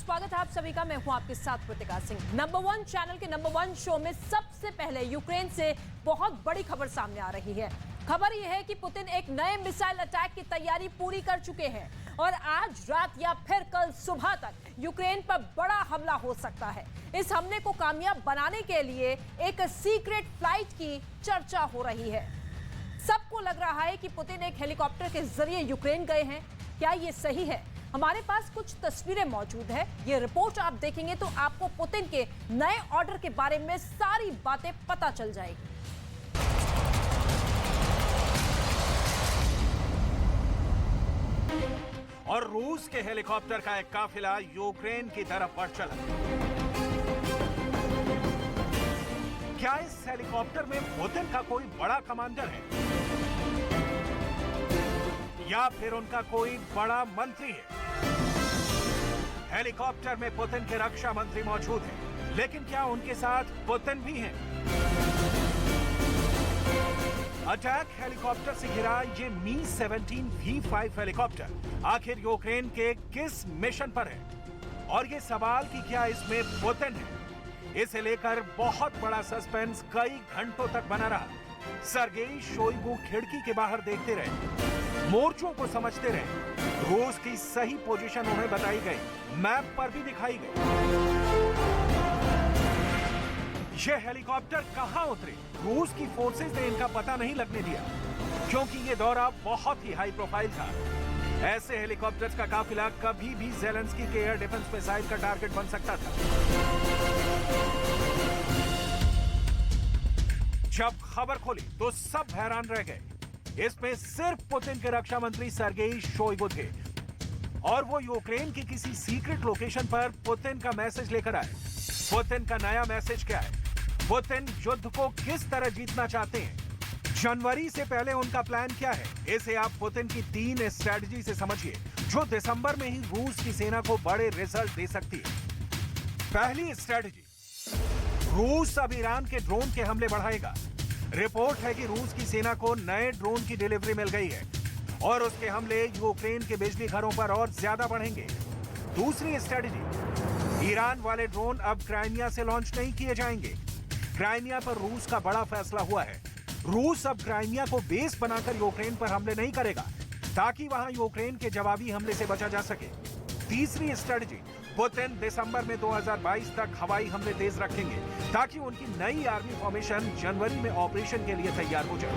स्वागत है आप सभी का। मैं हूं आपके साथ कृतिका सिंह। नंबर 1 चैनल के नंबर 1 शो में सबसे पहले यूक्रेन से बहुत बड़ी खबर सामने आ रही है। खबर यह है कि पुतिन एक नए मिसाइल अटैक की तैयारी पूरी कर चुके हैं और आज रात या फिर कल सुबह तक यूक्रेन पर बड़ा हमला हो सकता है। इस हमले को कामयाब बनाने के लिए एक सीक्रेट फ्लाइट की चर्चा हो रही है। सबको लग रहा है कि पुतिन एक हेलीकॉप्टर के जरिए यूक्रेन गए हैं। क्या ये सही है? हमारे पास कुछ तस्वीरें मौजूद है। ये रिपोर्ट आप देखेंगे तो आपको पुतिन के नए ऑर्डर के बारे में सारी बातें पता चल जाएगी। और रूस के हेलीकॉप्टर का एक काफिला यूक्रेन की तरफ बढ़ चला। क्या इस हेलीकॉप्टर में पुतिन का कोई बड़ा कमांडर है या फिर उनका कोई बड़ा मंत्री है? हेलीकॉप्टर में पुतिन के रक्षा मंत्री मौजूद हैं, लेकिन क्या उनके साथ पुतिन भी हैं? अटैक हेलीकॉप्टर से घिरा ये मी-17 V5 हेलीकॉप्टर आखिर यूक्रेन के किस मिशन पर है? और ये सवाल कि क्या इसमें पुतिन है, इसे लेकर बहुत बड़ा सस्पेंस कई घंटों तक बना रहा। सर्गेई शोइगु खिड़की के बाहर देखते रहे, मोर्चों को समझते रहे। रूस की सही पोजीशन उन्हें बताई गई, मैप पर भी दिखाई गई। यह हेलीकॉप्टर कहां उतरे, रूस की फोर्सेस ने इनका पता नहीं लगने दिया, क्योंकि यह दौरा बहुत ही हाई प्रोफाइल था। ऐसे हेलीकॉप्टर्स का काफिला कभी भी ज़ेलेंस्की के एयर डिफेंस मिसाइल का टारगेट बन सकता था। जब खबर खोली तो सब हैरान रह गए। इसमें सिर्फ पुतिन के रक्षा मंत्री सर्गेई शोइगु थे और वो यूक्रेन की किसी सीक्रेट लोकेशन पर पुतिन का मैसेज लेकर आए। पुतिन का नया मैसेज क्या है? पुतिन युद्ध को किस तरह जीतना चाहते हैं? जनवरी से पहले उनका प्लान क्या है? इसे आप पुतिन की 3 स्ट्रेटजी से समझिए, जो दिसंबर में ही रूस की सेना को बड़े रिजल्ट दे सकती है। पहली स्ट्रेटजी, रूस अब ईरान के ड्रोन के हमले बढ़ाएगा। रिपोर्ट है कि रूस की सेना को नए ड्रोन की डिलीवरी मिल गई है और उसके हमले यूक्रेन के बिजली घरों पर और ज्यादा बढ़ेंगे। दूसरी स्ट्रेटजी, ईरान वाले ड्रोन अब क्राइमिया से लॉन्च नहीं किए जाएंगे। क्राइमिया पर रूस का बड़ा फैसला हुआ है। रूस अब क्राइमिया को बेस बनाकर यूक्रेन पर हमले नहीं करेगा, ताकि वहां यूक्रेन के जवाबी हमले से बचा जा सके। तीसरी स्ट्रेटजी, पुतिन दिसंबर में 2022 तक हवाई हमले तेज रखेंगे, ताकि उनकी नई आर्मी फॉर्मेशन जनवरी में ऑपरेशन के लिए तैयार हो जाए।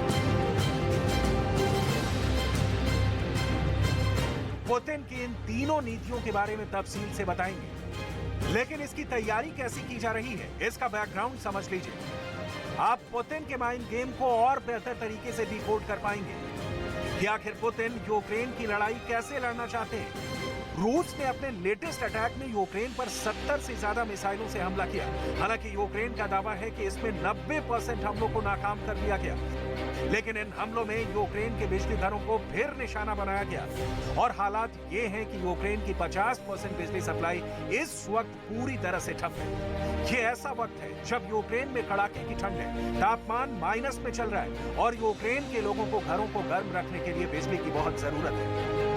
पुतिन की इन तीनों नीतियों के बारे में तफसील से बताएंगे, लेकिन इसकी तैयारी कैसी की जा रही है, इसका बैकग्राउंड समझ लीजिए। आप पुतिन के माइंड गेम को और बेहतर तरीके से डिकोड कर पाएंगे कि आखिर पुतिन यूक्रेन की लड़ाई कैसे लड़ना चाहते हैं। रूस ने अपने लेटेस्ट अटैक में यूक्रेन पर 70 से ज्यादा मिसाइलों से हमला किया। हालांकि यूक्रेन का दावा है कि इसमें 90% हमलों को नाकाम कर दिया गया, लेकिन इन हमलों में यूक्रेन के बिजली घरों को फिर निशाना बनाया गया और हालात ये हैं कि यूक्रेन की 50% बिजली सप्लाई इस वक्त पूरी तरह से ठप है। ये ऐसा वक्त है जब यूक्रेन में कड़ाके की ठंड है, तापमान माइनस में चल रहा है और यूक्रेन के लोगों को घरों को गर्म रखने के लिए बिजली की बहुत जरूरत है।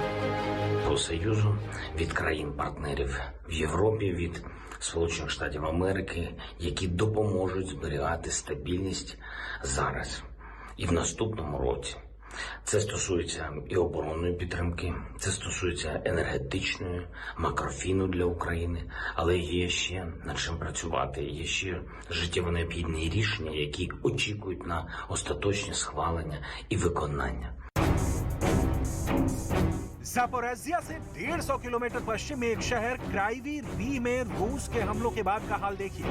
Союзу, від країн-партнерів в Європі, від Сполучених Штатів Америки, які допоможуть зберігати стабільність зараз і в наступному році. Це стосується і оборонної підтримки, це стосується енергетичної, макрофіну для України, але є ще над чим працювати, є ще життєво необхідні рішення, які очікують на остаточне схвалення і виконання. ज़ापोरिज़िया से 150 किलोमीटर पश्चिम में एक शहर क्राइवी री में रूस के हमलों के बाद का हाल देखिए।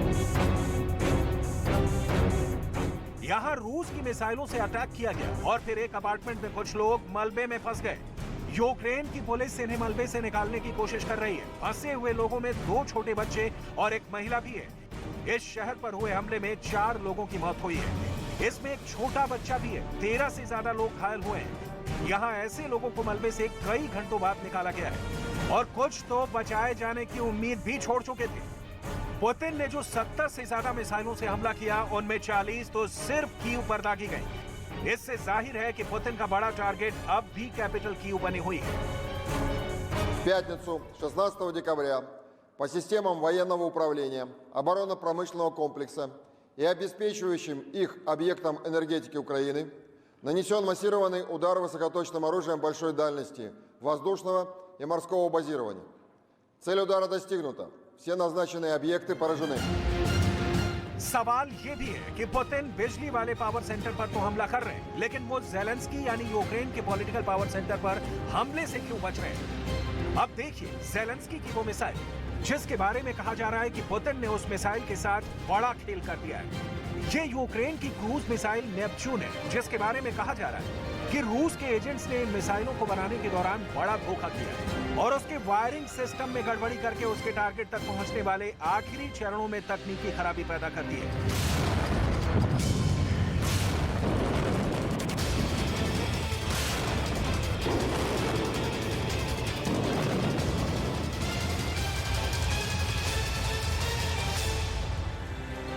यहां रूस की मिसाइलों से अटैक किया गया और फिर एक अपार्टमेंट में कुछ लोग मलबे में फंस गए। यूक्रेन की पुलिस इन्हें मलबे से निकालने की कोशिश कर रही है। फंसे हुए लोगों में 2 छोटे बच्चे और एक महिला भी है। इस शहर पर हुए हमले में 4 लोगों की मौत हुई है। इसमें एक छोटा बच्चा भी है। 13 से ज्यादा लोग घायल हुए हैं। यहाँ ऐसे लोगों को मलबे से कई घंटों बाद निकाला गया है और कुछ तो बचाए जाने की उम्मीद भी छोड़ चुके थे। पुतिन ने जो 70 से ज्यादा मिसाइलों से हमला किया, उनमें 40 तो सिर्फ कीव पर दागी गई। इससे जाहिर है कि पुतिन का बड़ा टारगेट अब भी कैपिटल कीव बनी हुई है। В пятницу, 16 декабря, по системам военного управления, оборонно-промышленного комплекса и обеспечивающим их объектам энергетики Украины, нанесен массированный удар высокоточным оружием большой дальности воздушного и морского базирования. Цель удара достигнута. Все назначенные объекты поражены. सवाल ये भी है कि पुतिन बिजली वाले पावर सेंटर पर तो हमला कर रहे हैं, लेकिन वो ज़ेलेंस्की यानी यूक्रेन के पॉलिटिकल पावर सेंटर पर हमले से क्यों बच रहे हैं? अब देखिए ज़ेलेंस्की की वो मिसाइल जिसके बारे में कहा जा रहा है कि पुतिन ने उस मिसाइल के साथ बड़ा खेल कर दिया है। ये यूक्रेन की क्रूज मिसाइल नेपच्यून है, जिसके बारे में कहा जा रहा है कि रूस के एजेंट्स ने इन मिसाइलों को बनाने के दौरान बड़ा धोखा किया और उसके वायरिंग सिस्टम में गड़बड़ी करके उसके टारगेट तक पहुंचने वाले आखिरी चरणों में तकनीकी खराबी पैदा कर दी है।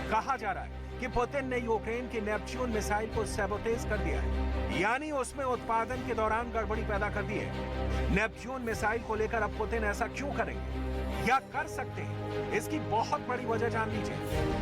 कहा जा रहा है कि पुतिन ने यूक्रेन की नेपच्यून मिसाइल को सैबोटेज कर दिया है, यानी उसमें उत्पादन के दौरान गड़बड़ी पैदा कर दी है। नेपच्यून मिसाइल को लेकर अब पुतिन ऐसा क्यों करेंगे या कर सकते हैं, इसकी बहुत बड़ी वजह जान लीजिए।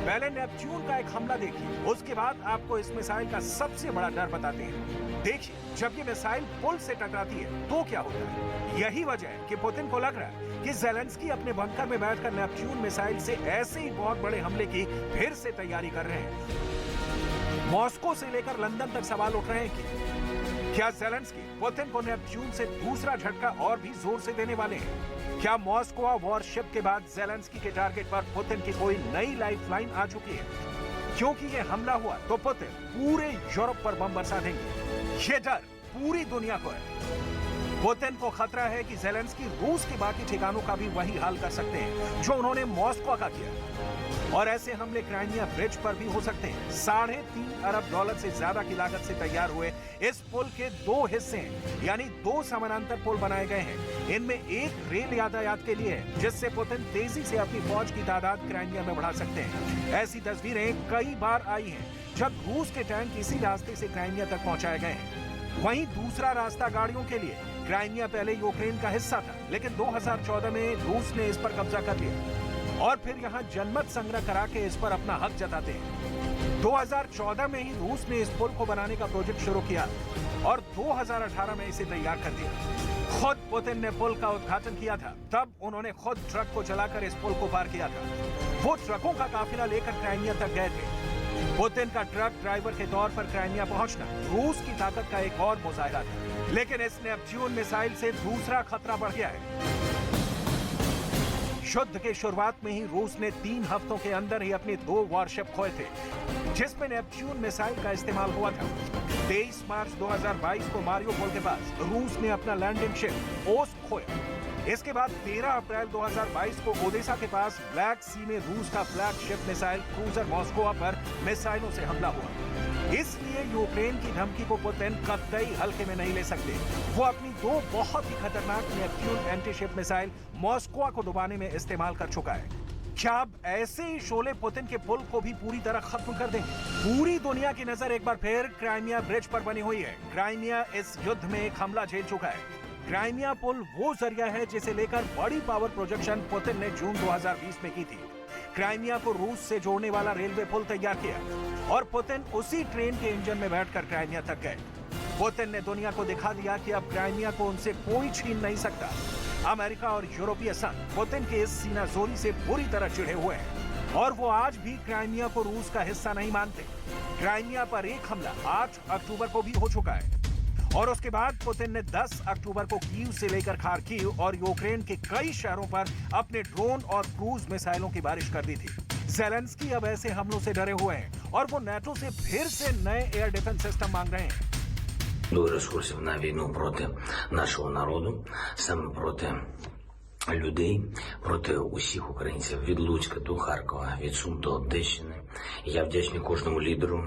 पहले नेपच्यून का एक हमला देखिए, उसके बाद आपको इस मिसाइल का सबसे बड़ा डर बताते हैं। देखिए, जब ये मिसाइल पुल से टकराती है तो क्या होता है। यही वजह है कि पुतिन को लग रहा है कि ज़ेलेंस्की अपने बंकर में बैठकर नेपच्यून मिसाइल से ऐसे ही बहुत बड़े हमले की फिर से तैयारी कर रहे हैं। मॉस्को से लेकर लंदन तक सवाल उठ रहे हैं कि क्या ज़ेलेंस्की पुतिन को नेपच्यून से दूसरा झटका और भी जोर से देने वाले हैं? क्या मॉस्को वॉरशिप के बाद ज़ेलेंस्की के टारगेट पर पुतिन की कोई नई लाइफलाइन आ चुकी है? क्योंकि ये हमला हुआ तो पुतिन पूरे यूरोप पर बम बरसा देंगे। ये डर पूरी दुनिया को है। पुतिन को खतरा है कि ज़ेलेंस्की रूस के बाकी ठिकानों का भी वही हाल कर सकते हैं जो उन्होंने मॉस्को का किया, और ऐसे हमले क्राइमिया ब्रिज पर भी हो सकते हैं। $3.5 अरब से ज्यादा की लागत से तैयार हुए इस पुल के 2 हिस्से हैं, यानी 2 समानांतर पुल बनाए गए हैं। इनमें एक रेल यातायात के लिए है, जिससे पुतिन तेजी से अपनी फौज की तादाद क्राइमिया में बढ़ा सकते हैं। ऐसी तस्वीरें कई बार आई हैं जब रूस के टैंक इसी रास्ते से क्राइमिया तक पहुंचाए गए हैं। वहीं दूसरा रास्ता गाड़ियों के लिए। क्राइमिया पहले यूक्रेन का हिस्सा था, लेकिन 2014 में रूस ने इस पर कब्जा कर लिया और फिर यहाँ जनमत संग्रह करा के इस पर अपना हक जताते हैं। 2014 में ही रूस ने इस पुल को बनाने का प्रोजेक्ट शुरू किया और 2018 में इसे तैयार कर दिया। खुद पुतिन ने पुल का उद्घाटन किया था, तब उन्होंने खुद ट्रक को चलाकर इस पुल को पार किया था। वो ट्रकों का काफिला लेकर क्राइमिया तक गए थे। पुतिन का ट्रक ड्राइवर के तौर पर क्राइमिया पहुंचना रूस की ताकत का एक और मुजाहिरा था, लेकिन इस नेपच्यून मिसाइल से दूसरा खतरा बढ़ गया है। युद्ध के शुरुआत में ही रूस ने 3 हफ्तों के अंदर ही अपने 2 वॉरशिप खोए थे, जिसमें नेपच्यून मिसाइल का इस्तेमाल हुआ था। 23 मार्च 2022 को मारियोपोल के पास रूस ने अपना लैंडिंग शिप ओस्क खोया। इसके बाद 13 अप्रैल 2022 को ओडेसा के पास ब्लैक सी में रूस का फ्लैगशिप मिसाइल क्रूजर मॉस्को पर मिसाइलों से हमला हुआ। इसलिए यूक्रेन की धमकी को पुतिन कतई हल्के में नहीं ले सकते। वो अपनी 2 बहुत ही खतरनाक नेपच्यून एंटीशिप मिसाइल मॉस्को को डुबाने में इस्तेमाल कर चुका है। क्या अब ऐसे ही शोले पुतिन के पुल को भी पूरी तरह खत्म कर देंगे? पूरी दुनिया की नजर एक बार फिर क्राइमिया ब्रिज पर बनी हुई है। क्राइमिया इस युद्ध में एक हमला झेल चुका है। क्राइमिया पुल वो जरिया है जिसे लेकर बड़ी पावर प्रोजेक्शन पुतिन ने जून 2020 में की थी। क्राइमिया को रूस से जोड़ने वाला रेलवे पुल तैयार किया और पुतिन उसी ट्रेन के इंजन में बैठकर क्राइमिया तक गए। पुतिन ने दुनिया को दिखा दिया कि अब क्राइमिया को उनसे कोई छीन नहीं सकता। अमेरिका और यूरोपीय संघ पुतिन के इस सीनाजोरी से बुरी तरह चिढ़े हुए हैं और वो आज भी क्राइमिया को रूस का हिस्सा नहीं मानते। क्राइमिया पर एक हमला 8 अक्टूबर को भी हो चुका है और उसके बाद पुतिन ने 10 अक्टूबर को कीव से लेकर खार्किव और यूक्रेन के कई शहरों पर अपने ड्रोन और क्रूज मिसाइलों की बारिश कर दी थी। ज़ेलेंस्की अब ऐसे हमलों से डरे हुए हैं और वो नेटो से फिर से नए एयर डिफेंस सिस्टम मांग रहे हैं। До ресурсів на війну проти нашого народу, саме проти людей, проти усіх українців від Луцька до Харкова, від Сум до Одещини. Я вдячний кожному лідеру,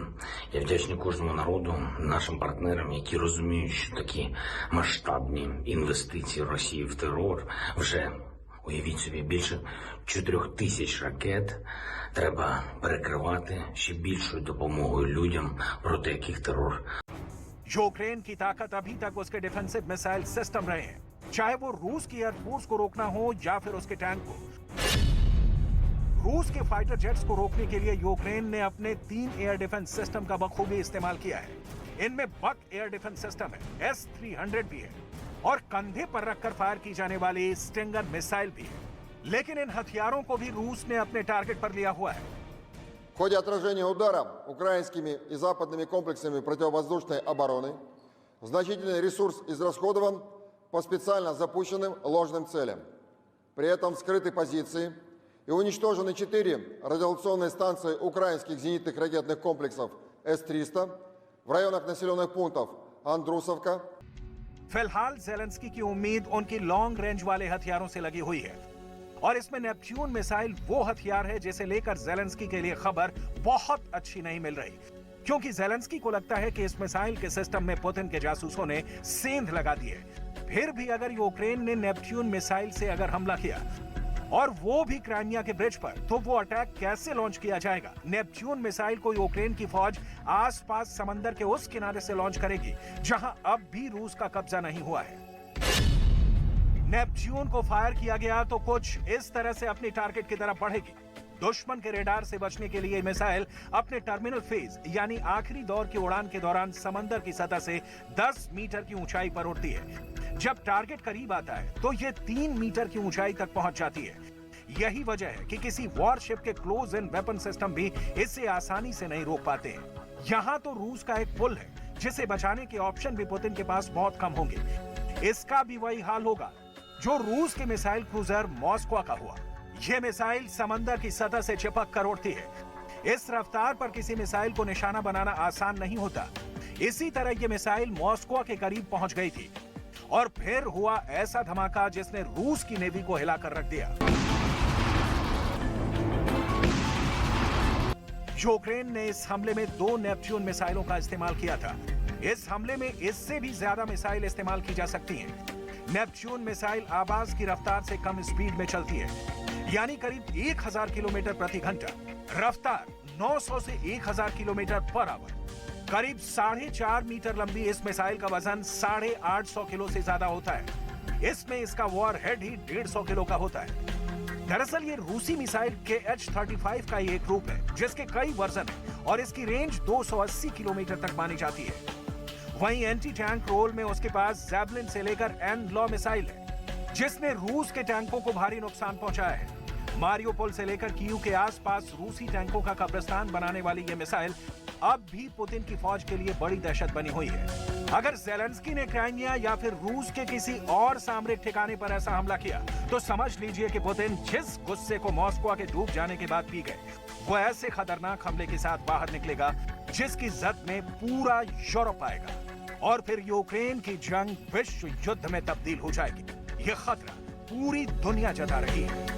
я вдячний кожному народу, нашим партнерам, які розуміють, що такі масштабні інвестиції Росії в терор вже, уявіть собі, більше 4000 ракет треба перекривати ще більшою допомогою людям, проти яких терор. यूक्रेन की ताकत अभी तक उसके डिफेंसिव मिसाइल सिस्टम रहे हैं। चाहे वो रूस की एयरफोर्स को रोकना हो या फिर उसके टैंक को। रूस के फाइटर जेट्स को रोकने के लिए यूक्रेन ने अपने 3 एयर डिफेंस सिस्टम का बखूबी इस्तेमाल किया है। इनमें बक एयर डिफेंस सिस्टम है, S-300 भी है और कंधे पर रखकर फायर की जाने वाली स्टिंगर मिसाइल भी है। लेकिन इन हथियारों को भी रूस ने अपने टारगेट पर लिया हुआ है। В ходе отражения удара украинскими и западными комплексами противовоздушной обороны значительный ресурс израсходован по специально запущенным ложным целям. При этом вскрыты позиции и уничтожены 4 радиолокационные станции украинских зенитных ракетных комплексов С-300 в районах населенных пунктов Андрусовка. फिलहाल जेलेंस्की की उम्मीद उनकी लॉन्ग रेंज वाले हथियारों से लगी हुई है और इसमें नेपच्यून मिसाइल वो हथियार है जिसे लेकर जेलेंस्की के लिए खबर बहुत अच्छी नहीं मिल रही, क्योंकि जेलेंस्की को लगता है कि इस मिसाइल के सिस्टम में पुतिन के जासूसों ने सेंध लगा दी है। फिर भी अगर यूक्रेन ने नेपच्यून मिसाइल से अगर हमला किया और वो भी क्राइमिया के ब्रिज पर, तो वो अटैक कैसे लॉन्च किया जाएगा? नेपच्यून मिसाइल को यूक्रेन की फौज आसपास समंदर के उस किनारे से लॉन्च करेगी जहां अब भी रूस का कब्जा नहीं हुआ है। नेपच्यून को फायर किया गया तो कुछ इस तरह से अपनी टारगेट की तरफ बढ़ेगी। दुश्मन के रेडार से बचने के लिए मिसाइल अपने टर्मिनल फेज यानी आखिरी दौर की उड़ान के दौरान समंदर की सतह से 10 मीटर की ऊंचाई पर उड़ती है। जब टारगेट करीब आता है तो ये 3 मीटर की ऊंचाई तक पहुंच जाती है। यही वजह है कि किसी वॉरशिप के क्लोज इन वेपन सिस्टम भी इसे आसानी से नहीं रोक पाते हैं। यहाँ तो रूस का एक पुल है जिसे बचाने के ऑप्शन भी पुतिन के पास बहुत कम होंगे। इसका भी वही हाल होगा जो रूस के मिसाइल क्रूजर मॉस्को का हुआ। यह मिसाइल समंदर की सतह से चिपक कर उड़ती है। इस रफ्तार पर किसी मिसाइल को निशाना बनाना आसान नहीं होता। इसी तरह यह मिसाइल मॉस्को के करीब पहुंच गई थी और फिर हुआ ऐसा धमाका जिसने रूस की नेवी को हिलाकर रख दिया। यूक्रेन ने इस हमले में 2 नेपच्यून मिसाइलों का इस्तेमाल किया था। इस हमले में इससे भी ज्यादा मिसाइल इस्तेमाल की जा सकती हैं। नेपच्यून मिसाइल आवाज की रफ्तार से कम स्पीड में चलती है, यानी करीब 1000 किलोमीटर प्रति घंटा। रफ्तार 900 से 1000 किलोमीटर पर आवर। करीब 4.5 मीटर लंबी इस मिसाइल का वजन 850 किलो से ज्यादा होता है। इसमें इसका वॉर हेड ही 150 किलो का होता है। दरअसल ये रूसी मिसाइल KH-35 का ही एक रूप है जिसके कई वर्जन हैं और इसकी रेंज 280 किलोमीटर तक मानी जाती है। वहीं एंटी टैंक रोल में उसके पास जैवलिन से लेकर एन-लॉ मिसाइल है जिसने रूस के टैंकों को भारी नुकसान पहुंचाया है। मारियोपोल से लेकर कीव के आसपास रूसी टैंकों का कब्रिस्तान बनाने वाली यह मिसाइल अब भी पुतिन की फौज के लिए बड़ी दहशत बनी हुई है। अगर जेलेंस्की ने क्राइमिया या फिर रूस के किसी और सामरिक ठिकाने पर ऐसा हमला किया तो समझ लीजिए कि पुतिन जिस गुस्से को मॉस्को के डूब जाने के बाद पी गए, वो ऐसे खतरनाक हमले के साथ बाहर निकलेगा जिसकी जद में पूरा यूरोप आएगा और फिर यूक्रेन की जंग विश्व युद्ध में तब्दील हो जाएगी। ये खतरा पूरी दुनिया जता रही है।